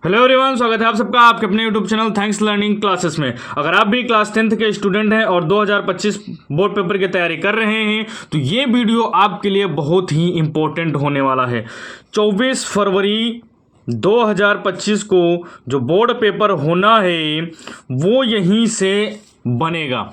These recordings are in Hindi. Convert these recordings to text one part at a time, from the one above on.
हेलो एवरीवन, स्वागत है आप सबका आपके अपने YouTube channel thanks learning classes में। अगर आप भी क्लास 10th के स्टूडेंट हैं और 2025 बोर्ड पेपर की तैयारी कर रहे हैं तो ये वीडियो आपके लिए बहुत ही इंपॉर्टेंट होने वाला है। 24 फरवरी 2025 को जो बोर्ड पेपर होना है वो यहीं से बनेगा।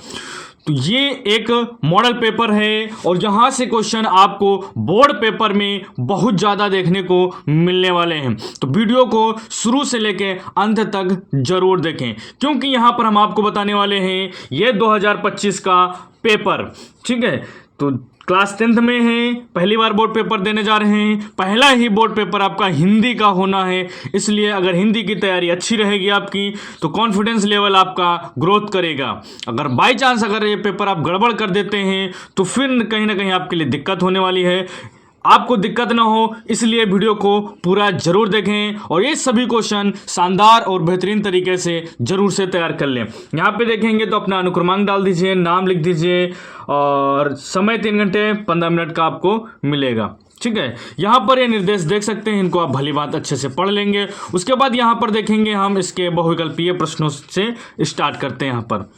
तो ये एक मॉडल पेपर है और यहाँ से क्वेश्चन आपको बोर्ड पेपर में बहुत ज़्यादा देखने को मिलने वाले हैं। तो वीडियो को शुरू से लेके अंत तक जरूर देखें, क्योंकि यहाँ पर हम आपको बताने वाले हैं ये 2025 का पेपर, ठीक है। तो क्लास 10th में है, पहली बार बोर्ड पेपर देने जा रहे हैं, पहला ही बोर्ड पेपर आपका हिंदी का होना है। इसलिए अगर हिंदी की तैयारी अच्छी रहेगी आपकी तो कॉन्फिडेंस लेवल आपका ग्रोथ करेगा। अगर बाय चांस अगर ये पेपर आप गड़बड़ कर देते हैं तो फिर कहीं ना कहीं आपके लिए दिक्कत होने वाली है। आपको दिक्कत ना हो इसलिए वीडियो को पूरा जरूर देखें और ये सभी क्वेश्चन शानदार और बेहतरीन तरीके से जरूर से तैयार कर लें। यहाँ पे देखेंगे तो अपना अनुक्रमांक डाल दीजिए, नाम लिख दीजिए और समय 3 घंटे 15 मिनट का आपको मिलेगा, ठीक है। यहाँ पर ये निर्देश देख सकते हैं, इनको आप भली बात अच्छे से पढ़ लेंगे। उसके बाद यहाँ पर देखेंगे हम इसके बहुविकल्पीय प्रश्नों से स्टार्ट करते हैं। यहाँ पर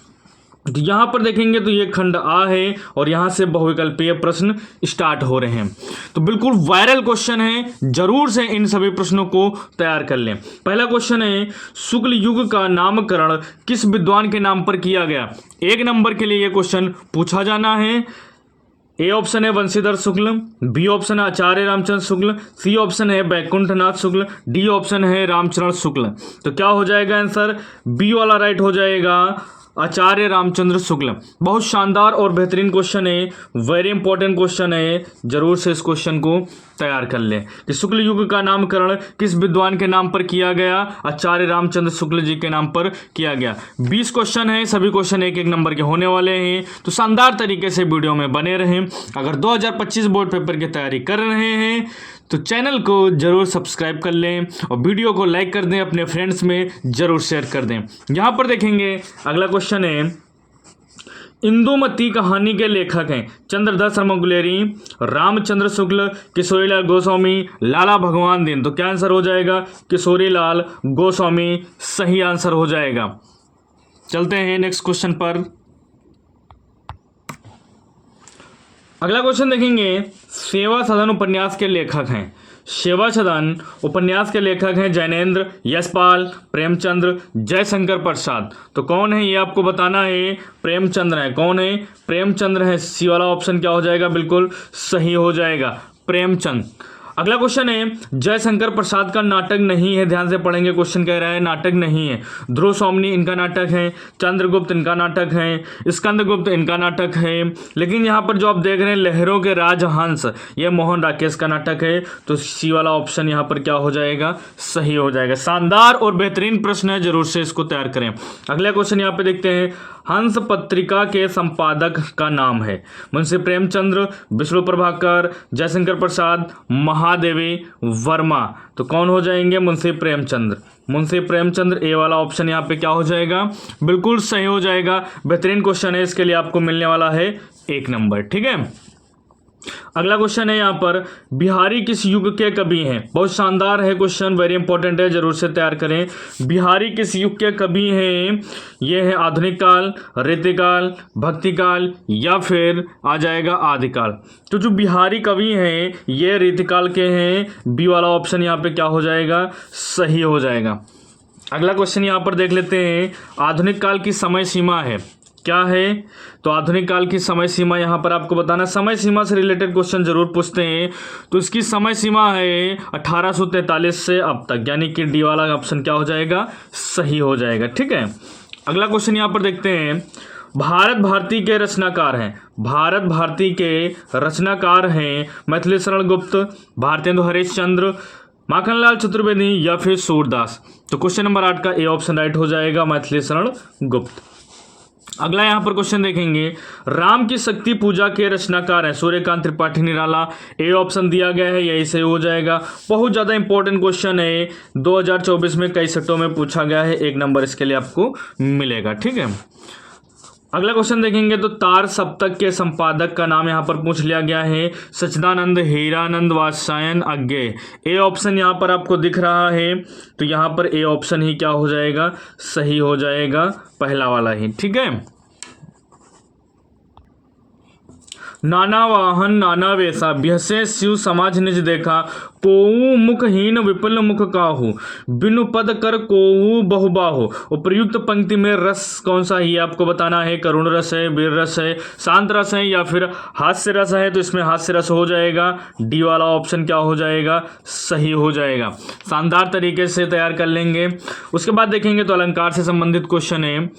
तो यहाँ पर देखेंगे तो ये खंड आ है और यहाँ से बहुविकल्पीय प्रश्न स्टार्ट हो रहे हैं। तो बिल्कुल वायरल क्वेश्चन है, जरूर से इन सभी प्रश्नों को तैयार कर लें। पहला क्वेश्चन है, शुक्ल युग का नामकरण किस विद्वान के नाम पर किया गया? 1 नंबर के लिए ये क्वेश्चन पूछा जाना है। ए ऑप्शन है वंशीधर शुक्ल, बी ऑप्शन है आचार्य रामचंद्र शुक्ल, सी ऑप्शन है बैकुंठनाथ शुक्ल, डी ऑप्शन है रामचरण शुक्ल। तो क्या हो जाएगा आंसर? बी वाला राइट हो जाएगा, आचार्य रामचंद्र शुक्ल। बहुत शानदार और बेहतरीन क्वेश्चन है, वेरी इंपॉर्टेंट क्वेश्चन है, जरूर से इस क्वेश्चन को तैयार कर लें कि शुक्ल युग का नामकरण किस विद्वान के नाम पर किया गया? आचार्य रामचंद्र शुक्ल जी के नाम पर किया गया। 20 क्वेश्चन है, सभी क्वेश्चन 1-1 नंबर के होने वाले हैं। तो शानदार तरीके से वीडियो में बने रहें। अगर 2025 बोर्ड पेपर की तैयारी कर रहे हैं तो चैनल को जरूर सब्सक्राइब कर लें और वीडियो को लाइक कर दें, अपने फ्रेंड्स में जरूर शेयर कर दें। यहाँ पर देखेंगे अगला क्वेश्चन है, इंदुमती कहानी के लेखक हैं चंद्रधर शर्मा गुलेरी, रामचंद्र शुक्ल, किशोरीलाल गोस्वामी, लाला भगवान दीन। तो क्या आंसर हो जाएगा? किशोरीलाल गोस्वामी सही आंसर हो जाएगा। चलते हैं नेक्स्ट क्वेश्चन पर। अगला क्वेश्चन देखेंगे, सेवा सदन उपन्यास के लेखक हैं। सेवा सदन उपन्यास के लेखक हैं जैनेन्द्र, यशपाल, प्रेमचंद्र, जयशंकर प्रसाद। तो कौन है ये आपको बताना है। प्रेमचंद्र है। कौन है? प्रेमचंद्र है। सी वाला ऑप्शन क्या हो जाएगा? बिल्कुल सही हो जाएगा, प्रेमचंद। अगला क्वेश्चन है, जयशंकर प्रसाद का नाटक नहीं है। ध्यान से पढ़ेंगे, क्वेश्चन कह रहा है नाटक नहीं है। ध्रुव स्वामिनी इनका नाटक है, चंद्रगुप्त इनका नाटक है, स्कंदगुप्त इनका नाटक है। लेकिन यहाँ पर जो आप देख रहे हैं लहरों के राजहंस, ये मोहन राकेश का नाटक है। तो सी वाला ऑप्शन यहाँ पर क्या हो जाएगा? सही हो जाएगा। शानदार और बेहतरीन प्रश्न है, जरूर से इसको तैयार करें। अगला क्वेश्चन यहाँ पे देखते हैं, हंस पत्रिका के संपादक का नाम है। मुंशी प्रेमचंद्र, विष्णु प्रभाकर, जयशंकर प्रसाद, महादेवी वर्मा। तो कौन हो जाएंगे? मुंशी प्रेमचंद्र। मुंशी प्रेमचंद्र ए वाला ऑप्शन यहाँ पे क्या हो जाएगा? बिल्कुल सही हो जाएगा। बेहतरीन क्वेश्चन है, इसके लिए आपको मिलने वाला है 1 नंबर, ठीक है। अगला क्वेश्चन है यहाँ पर, बिहारी किस युग के कवि हैं? बहुत शानदार है क्वेश्चन, वेरी इंपॉर्टेंट है, जरूर से तैयार करें। बिहारी किस युग के कवि हैं? ये है आधुनिक काल, रीतिकाल, भक्तिकाल या फिर आ जाएगा आदिकाल। तो जो बिहारी कवि हैं ये रीतिकाल के हैं। बी वाला ऑप्शन यहाँ पे क्या हो जाएगा? सही हो जाएगा। अगला क्वेश्चन यहाँ पर देख लेते हैं, आधुनिक काल की समय सीमा है क्या है? तो आधुनिक काल की समय सीमा यहाँ पर आपको बताना, समय सीमा से रिलेटेड क्वेश्चन जरूर पूछते हैं। तो इसकी समय सीमा है 1843 से अब तक, यानी कि डी वाला ऑप्शन क्या हो जाएगा? सही हो जाएगा, ठीक है। अगला क्वेश्चन यहाँ पर देखते हैं, भारत भारती के रचनाकार हैं। भारत भारती के रचनाकार हैं मैथिली शरण गुप्त, भारतेंदु हरिश्चंद्र, माखनलाल चतुर्वेदी या फिर सूरदास। तो क्वेश्चन नंबर 8 का ए ऑप्शन राइट हो जाएगा, मैथिली शरण गुप्त। अगला यहाँ पर क्वेश्चन देखेंगे, राम की शक्ति पूजा के रचनाकार हैं सूर्यकांत त्रिपाठी निराला। ए ऑप्शन दिया गया है, यही सही हो जाएगा। बहुत ज़्यादा इंपॉर्टेंट क्वेश्चन है, 2024 में कई सेटों में पूछा गया है। 1 नंबर इसके लिए आपको मिलेगा, ठीक है। अगला क्वेश्चन देखेंगे तो तार सप्तक के संपादक का नाम यहाँ पर पूछ लिया गया है, सच्चिदानंद हीरानंद वात्स्यायन अज्ञेय। ए ऑप्शन यहाँ पर आपको दिख रहा है, तो यहाँ पर ए ऑप्शन ही क्या हो जाएगा, सही हो जाएगा, पहला वाला ही। ठीक है। नाना वाहन नाना वेशा, बिहसे शिव समाज निज देखा, कोऊ मुखहीन विपुल मुख काहू, बिनु पद कर कोऊ बहुबाहु। उपयुक्त पंक्ति में रस कौन सा है आपको बताना है, करुण रस है, वीर रस है, शांत रस है या फिर हास्य रस है, तो इसमें हास्य रस हो जाएगा। डी वाला ऑप्शन क्या हो जाएगा, सही हो जाएगा। शानदार तरीके से तैयार कर लेंगे। उसके बाद देखेंगे तो अलंकार से संबंधित क्वेश्चन है,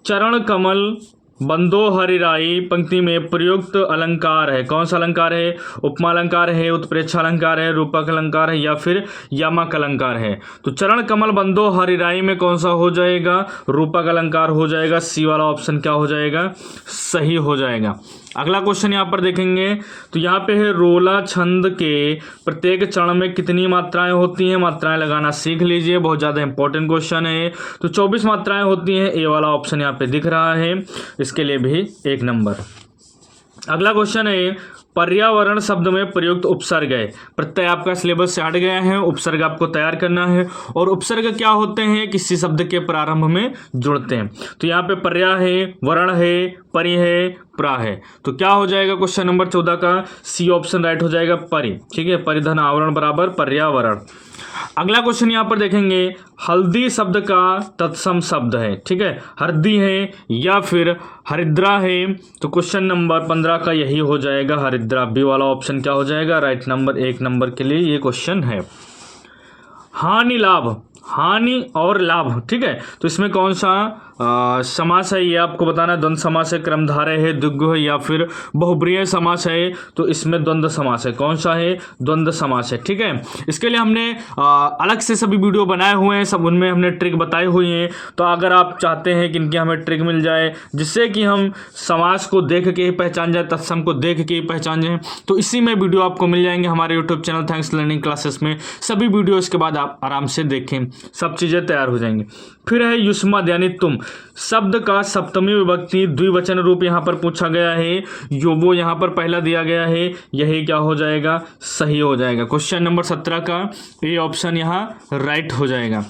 चरण कमल बंदो हरिराई पंक्ति में प्रयुक्त अलंकार है, कौन सा अलंकार है, उपमा अलंकार है, उत्प्रेक्षा अलंकार है, रूपक अलंकार है या फिर यमक अलंकार है। तो चरण कमल बंदो हरिराई में कौन सा हो जाएगा, रूपक अलंकार हो जाएगा। सी वाला ऑप्शन क्या हो जाएगा, सही हो जाएगा। अगला क्वेश्चन यहाँ पर देखेंगे तो यहाँ पे है, रोला छंद के प्रत्येक चरण में कितनी मात्राएं होती हैं, मात्राएं लगाना सीख लीजिए, बहुत ज़्यादा इंपॉर्टेंट क्वेश्चन है। तो 24 मात्राएं होती हैं, ए वाला ऑप्शन यहाँ पे दिख रहा है, इसके लिए भी 1 नंबर। अगला क्वेश्चन है, पर्यावरण शब्द में प्रयुक्त उपसर्ग है, प्रत्यय आपका सिलेबस से हट गया है, उपसर्ग आपको तैयार करना है। और उपसर्ग क्या होते हैं, किसी शब्द के प्रारंभ में जुड़ते हैं। तो यहाँ पे पर्या है, वर्ण है, परि है, प्रा है, तो क्या हो जाएगा क्वेश्चन नंबर 14 का सी ऑप्शन राइट हो जाएगा, परि। ठीक है, परिधन आवरण बराबर पर्यावरण। अगला क्वेश्चन यहाँ पर देखेंगे, हल्दी शब्द का तत्सम शब्द है। ठीक है, हरदी है या फिर हरिद्रा है, तो क्वेश्चन नंबर 15 का यही हो जाएगा, हरिद्रा। बी वाला ऑप्शन क्या हो जाएगा, राइट नंबर। 1 नंबर के लिए ये क्वेश्चन है। हानि लाभ, हानि और लाभ, ठीक है, तो इसमें कौन सा समास है ये आपको बताना है। द्वंद्व समास है, क्रमधारय है, द्विगु है या फिर बहुब्रीहि समास है, तो इसमें द्वंद्व समास है। कौन सा है, द्वंद्व समास है। ठीक है, इसके लिए हमने अलग से सभी वीडियो बनाए हुए हैं, सब उनमें हमने ट्रिक बताई हुई हैं। तो अगर आप चाहते हैं कि इनकी हमें ट्रिक मिल जाए जिससे कि हम समास को देख के ही पहचान जाए, तत्सम को देख के ही पहचान जाए, तो इसी में वीडियो आपको मिल जाएंगे हमारे YouTube channel thanks learning classes में। सभी वीडियो इसके बाद आप आराम से देखें, सब चीज़ें तैयार हो जाएंगी। फिर है युष्मद् यानी तुम शब्द का सप्तमी विभक्ति द्विवचन रूप यहाँ पर पूछा गया है, यो वो यहाँ पर पहला दिया गया है, यही क्या हो जाएगा, सही हो जाएगा। क्वेश्चन नंबर 17 का ए ऑप्शन यहाँ राइट हो जाएगा।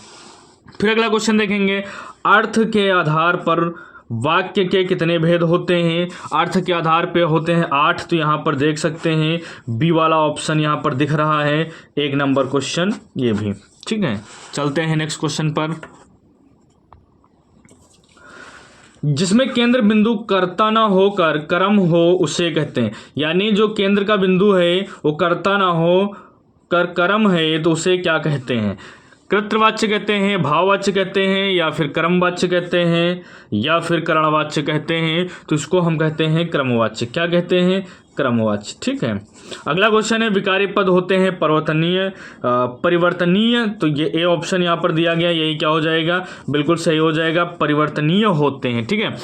फिर अगला क्वेश्चन देखेंगे, अर्थ के आधार पर वाक्य के कितने भेद होते हैं, अर्थ के आधार पे होते हैं 8, तो यहाँ पर देख सकते हैं बी वाला ऑप्शन यहाँ पर दिख रहा है, 1 नंबर क्वेश्चन ये भी। ठीक है, चलते हैं नेक्स्ट क्वेश्चन पर। जिसमें केंद्र बिंदु कर्ता ना होकर कर्म हो उसे कहते हैं, यानी जो केंद्र का बिंदु है वो कर्ता ना हो कर कर्म है, तो उसे क्या कहते हैं, कृतवाच्य कहते हैं, भाववाच्य कहते हैं या फिर कर्मवाच्य कहते हैं या फिर करणवाच्य कहते हैं, तो इसको हम कहते हैं क्रमवाच्य। क्या कहते हैं, क्रमवाच्य। ठीक है, अगला क्वेश्चन है, विकारी पद होते हैं परिवर्तनीय, तो ये ए ऑप्शन यहाँ पर दिया गया, यही क्या हो जाएगा, बिल्कुल सही हो जाएगा, परिवर्तनीय होते हैं। ठीक है,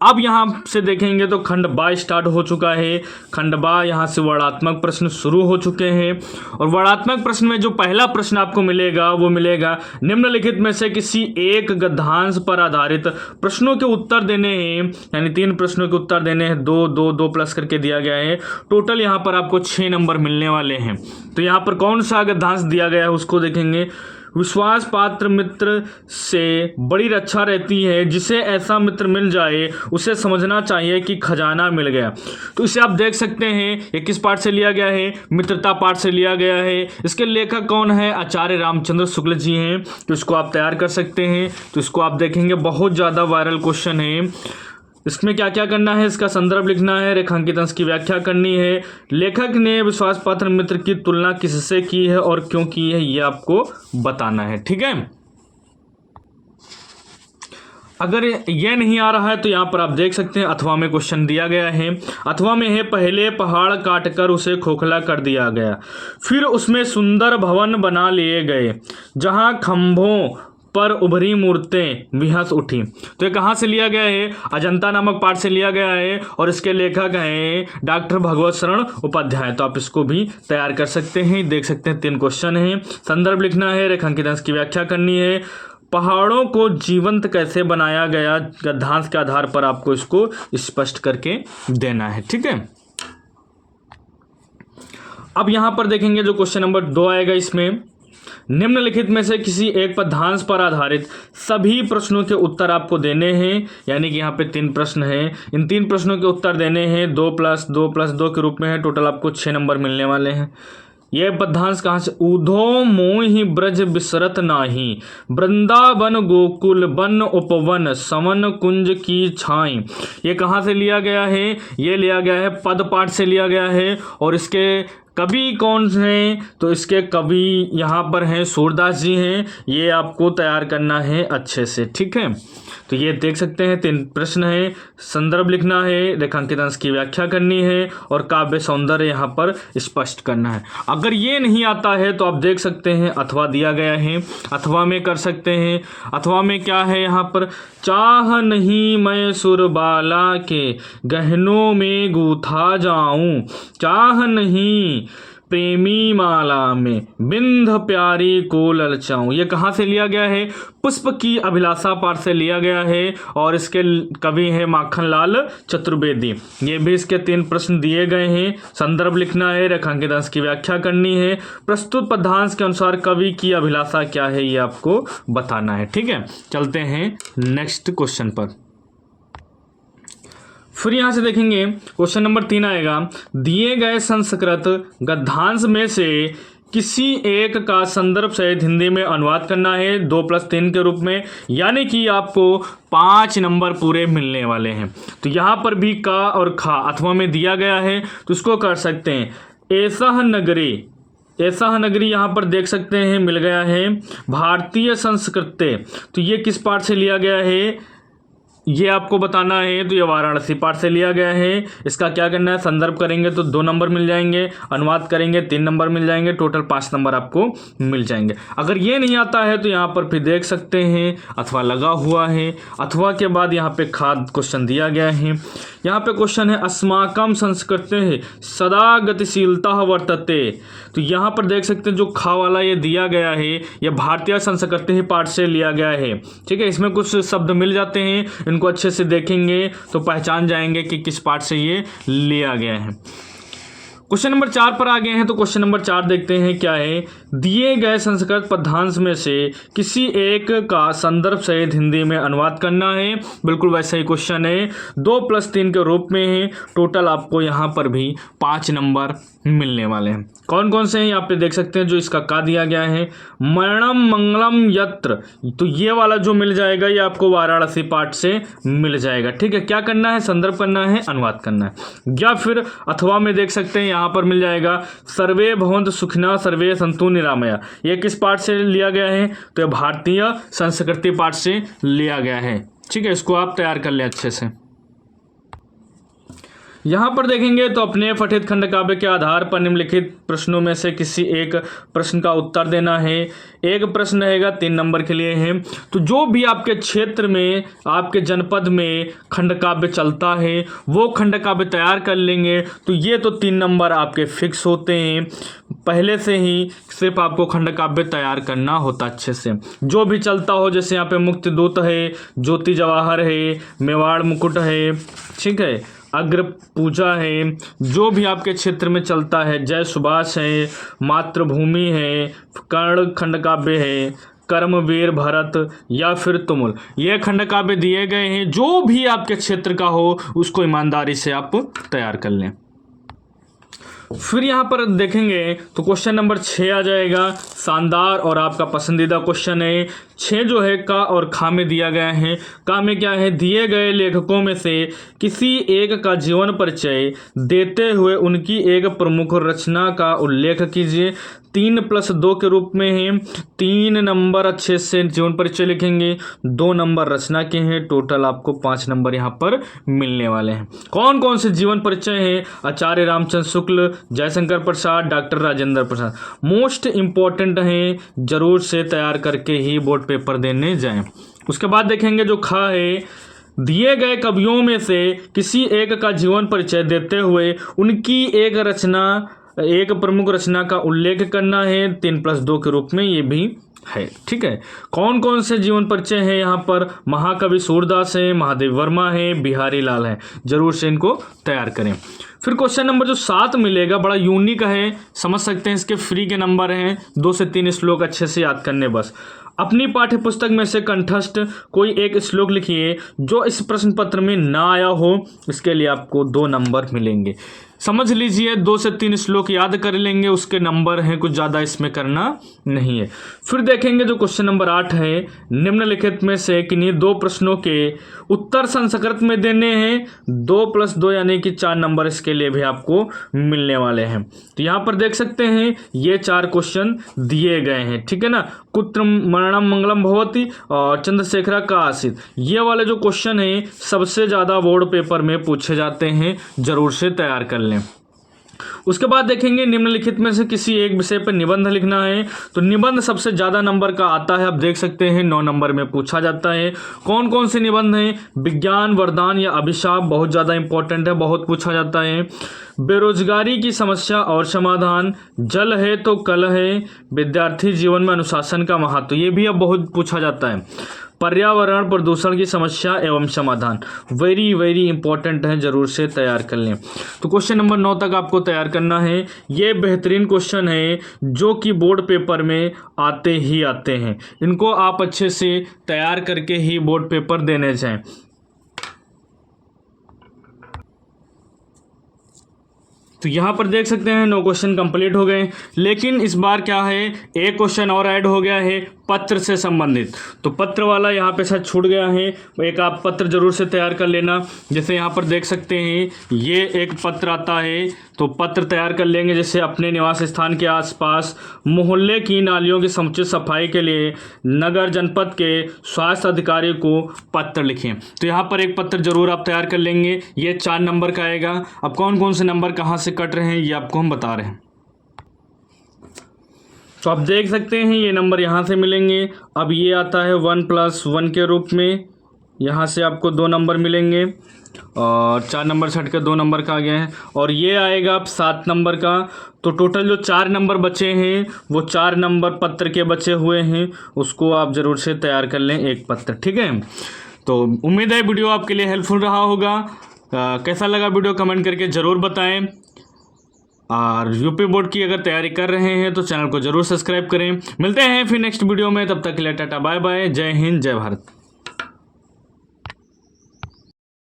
अब यहाँ से देखेंगे तो खंड बा स्टार्ट हो चुका है। खंड बा यहाँ से वर्णात्मक प्रश्न शुरू हो चुके हैं, और वर्णात्मक प्रश्न में जो पहला प्रश्न आपको मिलेगा वो मिलेगा, निम्नलिखित में से किसी एक गद्यांश पर आधारित प्रश्नों के उत्तर देने हैं, यानी 3 प्रश्नों के उत्तर देने हैं, 2 2 2 प्लस करके दिया गया है। टोटल यहाँ पर आपको 6 नंबर मिलने वाले हैं। तो यहाँ पर कौन सा गद्यांश दिया गया है उसको देखेंगे। विश्वास पात्र मित्र से बड़ी रक्षा रहती है, जिसे ऐसा मित्र मिल जाए उसे समझना चाहिए कि खजाना मिल गया। तो इसे आप देख सकते हैं ये किस पाठ से लिया गया है, मित्रता पाठ से लिया गया है। इसके लेखक कौन है, आचार्य रामचंद्र शुक्ल जी हैं, तो इसको आप तैयार कर सकते हैं। तो इसको आप देखेंगे, बहुत ज़्यादा वायरल क्वेश्चन है। इसमें क्या क्या करना है, इसका संदर्भ लिखना है, रेखांकित अंश की व्याख्या करनी है, लेखक ने विश्वास पात्र मित्र की तुलना किससे की है और क्यों की है, ये आपको बताना है। ठीक है, अगर यह नहीं आ रहा है तो यहाँ पर आप देख सकते हैं अथवा में क्वेश्चन दिया गया है। अथवा में है, पहले पहाड़ काटकर उसे खोखला कर दिया गया, फिर उसमें सुंदर भवन बना लिए गए, जहाँ खंभों पर उभरी मूर्तें विहस उठी। तो ये कहाँ से लिया गया है, अजंता नामक पाठ से लिया गया है, और इसके लेखक हैं डॉक्टर भगवत शरण उपाध्याय। तो आप इसको भी तैयार कर सकते हैं, देख सकते हैं 3 क्वेश्चन हैं। संदर्भ लिखना है, रेखांकित अंश की व्याख्या करनी है, पहाड़ों को जीवंत कैसे बनाया गया, गद्यांश के आधार पर आपको इसको स्पष्ट करके देना है। ठीक है, अब यहां पर देखेंगे जो क्वेश्चन नंबर 2 आएगा, इसमें निम्नलिखित में से किसी एक पद्यांश पर आधारित सभी प्रश्नों के उत्तर आपको देने हैं। यानी कि यहाँ पे 3 प्रश्न हैं, इन 3 प्रश्नों के उत्तर देने हैं 2+2+2 के रूप में है। टोटल आपको 6 नंबर मिलने वाले हैं। यह पद्यांश कहाँ से? ऊधो मोहि ब्रज बिसरत नाही, वृंदावन गोकुल वन उपवन, सवन कुंज की छाई। ये कहाँ से लिया गया है? ये लिया गया है पद पाठ से लिया गया है। और इसके कवि कौन हैं? तो इसके कवि यहाँ पर हैं सूरदास जी हैं। ये आपको तैयार करना है अच्छे से। ठीक है, तो ये देख सकते हैं 3 प्रश्न है, संदर्भ लिखना है, रेखांकित अंश की व्याख्या करनी है और काव्य सौंदर्य यहाँ पर स्पष्ट करना है। अगर ये नहीं आता है तो आप देख सकते हैं अथवा दिया गया है, अथवा में कर सकते हैं। अथवा में क्या है यहाँ पर? चाह नहीं मैं सुरबाला के गहनों में गूथा जाऊं, चाह नहीं प्रेमी माला में बिंध प्यारी को ललचाऊं। ये कहाँ से लिया गया है? पुष्प की अभिलाषा पाठ से लिया गया है और इसके कवि है माखनलाल चतुर्वेदी। ये भी इसके 3 प्रश्न दिए गए हैं, संदर्भ लिखना है, रेखांकित अंश की व्याख्या करनी है, प्रस्तुत पद्यांश के अनुसार कवि की अभिलाषा क्या है ये आपको बताना है। ठीक है, चलते हैं नेक्स्ट क्वेश्चन पर। फिर यहां से देखेंगे क्वेश्चन नंबर 3 आएगा, दिए गए संस्कृत गद्यांश में से किसी एक का संदर्भ सहित हिंदी में अनुवाद करना है 2+3 के रूप में। यानी कि आपको 5 नंबर पूरे मिलने वाले हैं। तो यहां पर भी का और खा अथवा में दिया गया है तो इसको कर सकते हैं। ऐसा नगरी, ऐसा नगरी यहाँ पर देख सकते हैं मिल गया है। भारतीय संस्कृति, तो ये किस पाठ से लिया गया है ये आपको बताना है। तो ये वाराणसी पाठ से लिया गया है। इसका क्या करना है? संदर्भ करेंगे तो 2 नंबर मिल जाएंगे, अनुवाद करेंगे 3 नंबर मिल जाएंगे, टोटल 5 नंबर आपको मिल जाएंगे। अगर ये नहीं आता है तो यहाँ पर फिर देख सकते हैं अथवा लगा हुआ है। अथवा के बाद यहाँ पे खाद क्वेश्चन दिया गया है। यहाँ पे क्वेश्चन है अस्माकम संस्कृति सदा गतिशीलता वर्तते। तो यहाँ पर देख सकते हैं जो खा वाला ये दिया गया है ये भारतीय संस्कृति पाठ से लिया गया है। ठीक है, इसमें कुछ शब्द मिल जाते हैं, इनको अच्छे से देखेंगे तो पहचान जाएंगे कि किस पाठ से ये लिया गया है। क्वेश्चन नंबर 4 पर आ गए हैं। तो क्वेश्चन नंबर 4 देखते हैं क्या है। दिए गए संस्कृत पद्यांश में से किसी एक का संदर्भ सहित हिंदी में अनुवाद करना है। बिल्कुल वैसा ही क्वेश्चन है, 2+3 के रूप में है। टोटल आपको यहाँ पर भी 5 नंबर मिलने वाले हैं। कौन कौन से हैं यहाँ पे देख सकते हैं। जो इसका का दिया गया है मरणम मंगलम यत्र, तो ये वाला जो मिल जाएगा ये आपको वाराणसी पाठ से मिल जाएगा। ठीक है, क्या करना है? संदर्भ करना है, अनुवाद करना है। या फिर अथवा में देख सकते हैं यहाँ पर मिल जाएगा सर्वे भवन्तु सुखिनः सर्वे सन्तु निरामया। ये किस पाठ से लिया गया है? तो ये भारतीय संस्कृति पाठ से लिया गया है। ठीक है, इसको आप तैयार कर लें अच्छे से। यहाँ पर देखेंगे तो अपने पठित खंड काव्य के आधार पर निम्नलिखित प्रश्नों में से किसी एक प्रश्न का उत्तर देना है। एक प्रश्न रहेगा 3 नंबर के लिए है। तो जो भी आपके क्षेत्र में, आपके जनपद में खंड काव्य चलता है वो खंड काव्य तैयार कर लेंगे तो ये तो 3 नंबर आपके फिक्स होते हैं। पहले से ही सिर्फ आपको खंड काव्य तैयार करना होता अच्छे से। जो भी चलता हो, जैसे यहाँ पे मुक्ति दूत है, ज्योति जवाहर है, मेवाड़ मुकुट है, ठीक है, अग्र पूजा है, जो भी आपके क्षेत्र में चलता है, जय सुभाष है, मातृभूमि है, कर्ण खंड काव्य है, कर्मवीर भरत या फिर तुमुल, ये खंड काव्य दिए गए हैं। जो भी आपके क्षेत्र का हो उसको ईमानदारी से आप तैयार कर लें। फिर यहाँ पर देखेंगे तो क्वेश्चन नंबर 6 आ जाएगा, शानदार और आपका पसंदीदा क्वेश्चन है। 6 जो है का और खा में दिया गया है। का में क्या है? दिए गए लेखकों में से किसी एक का जीवन परिचय देते हुए उनकी एक प्रमुख रचना का उल्लेख कीजिए। 3+2 के रूप में है। 3 नंबर अच्छे से जीवन परिचय लिखेंगे, 2 नंबर रचना के हैं। टोटल आपको 5 नंबर यहाँ पर मिलने वाले हैं। कौन कौन से जीवन परिचय हैं? आचार्य Ramchandra Shukla, Jaishankar Prasad, doctor Rajendra Prasad. Most important हैं, जरूर से तैयार करके ही बोर्ड पेपर देने जाएं। उसके बाद देखेंगे जो खा है, दिए गए कवियों में से किसी एक का जीवन परिचय देते हुए उनकी एक रचना, एक प्रमुख रचना का उल्लेख करना है। 3+2 के रूप में ये भी है। ठीक है, कौन कौन से जीवन परिचय है यहाँ पर? महाकवि सूरदास है, महादेव वर्मा है, बिहारी लाल है। जरूर से इनको तैयार करें। फिर क्वेश्चन नंबर जो 7 मिलेगा बड़ा यूनिक है, समझ सकते हैं, इसके फ्री के नंबर हैं, 2 से 3 श्लोक अच्छे से याद करने बस। अपनी पाठ्य पुस्तक में से कंठस्थ कोई एक श्लोक लिखिए जो इस प्रश्न पत्र में ना आया हो, इसके लिए आपको 2 नंबर मिलेंगे। समझ लीजिए, 2 से 3 श्लोक याद कर लेंगे, उसके नंबर हैं, कुछ ज़्यादा इसमें करना नहीं है। फिर देखेंगे जो क्वेश्चन नंबर 8 है, निम्नलिखित में से किन्हीं 2 प्रश्नों के उत्तर संस्कृत में देने हैं। 2 + 2 यानी कि 4 नंबर इसके लिए भी आपको मिलने वाले हैं। तो यहाँ पर देख सकते हैं ये 4 क्वेश्चन दिए गए हैं। ठीक है ना, कुत्र मरणम मंगलम भवति और चंद्रशेखरा का आसित, ये वाले जो क्वेश्चन है सबसे ज़्यादा बोर्ड पेपर में पूछे जाते हैं, जरूर से तैयार कर लें। उसके बाद देखेंगे निम्नलिखित में से किसी एक विषय पर निबंध लिखना है। तो निबंध सबसे ज़्यादा नंबर का आता है, आप देख सकते हैं 9 नंबर में पूछा जाता है। कौन कौन से निबंध हैं? विज्ञान, वरदान या अभिशाप, बहुत ज़्यादा इंपॉर्टेंट है, बहुत पूछा जाता है। बेरोजगारी की समस्या और समाधान, जल है तो कल है, विद्यार्थी जीवन में अनुशासन का महत्व, ये भी अब बहुत पूछा जाता है। पर्यावरण प्रदूषण की समस्या एवं समाधान, वेरी वेरी इंपॉर्टेंट है, जरूर से तैयार कर लें। तो क्वेश्चन नंबर 9 तक आपको तैयार करना है। ये बेहतरीन क्वेश्चन है जो कि बोर्ड पेपर में आते ही आते हैं, इनको आप अच्छे से तैयार करके ही बोर्ड पेपर देने जाएं। तो यहाँ पर देख सकते हैं 9 क्वेश्चन कंप्लीट हो गए, लेकिन इस बार क्या है, एक क्वेश्चन और ऐड हो गया है पत्र से संबंधित। तो पत्र वाला यहाँ पे शायद छूट गया है, एक आप पत्र जरूर से तैयार कर लेना। जैसे यहाँ पर देख सकते हैं ये एक पत्र आता है, तो पत्र तैयार कर लेंगे। जैसे अपने निवास स्थान के आसपास मोहल्ले की नालियों की समुचित सफाई के लिए नगर जनपद के स्वास्थ्य अधिकारी को पत्र लिखें। तो यहाँ पर एक पत्र जरूर आप तैयार कर लेंगे, ये 4 नंबर का आएगा। अब कौन कौन से नंबर कहाँ से कट रहे हैं ये आपको हम बता रहे हैं। तो आप देख सकते हैं ये नंबर यहाँ से मिलेंगे। अब ये आता है 1 + 1 के रूप में, यहाँ से आपको 2 नंबर मिलेंगे और 4 नंबर छट के 2 नंबर का आ गया है। और ये आएगा अब 7 नंबर का। तो टोटल जो 4 नंबर बचे हैं वो 4 नंबर पत्र के बचे हुए हैं, उसको आप ज़रूर से तैयार कर लें एक पत्र। ठीक है, तो उम्मीद है वीडियो आपके लिए हेल्पफुल रहा होगा। कैसा लगा वीडियो कमेंट करके ज़रूर बताएं। और यूपी बोर्ड की अगर तैयारी कर रहे हैं तो चैनल को ज़रूर सब्सक्राइब करें। मिलते हैं फिर नेक्स्ट वीडियो में, तब तक के लिए टाटा बाय बाय, जय हिंद जय भारत।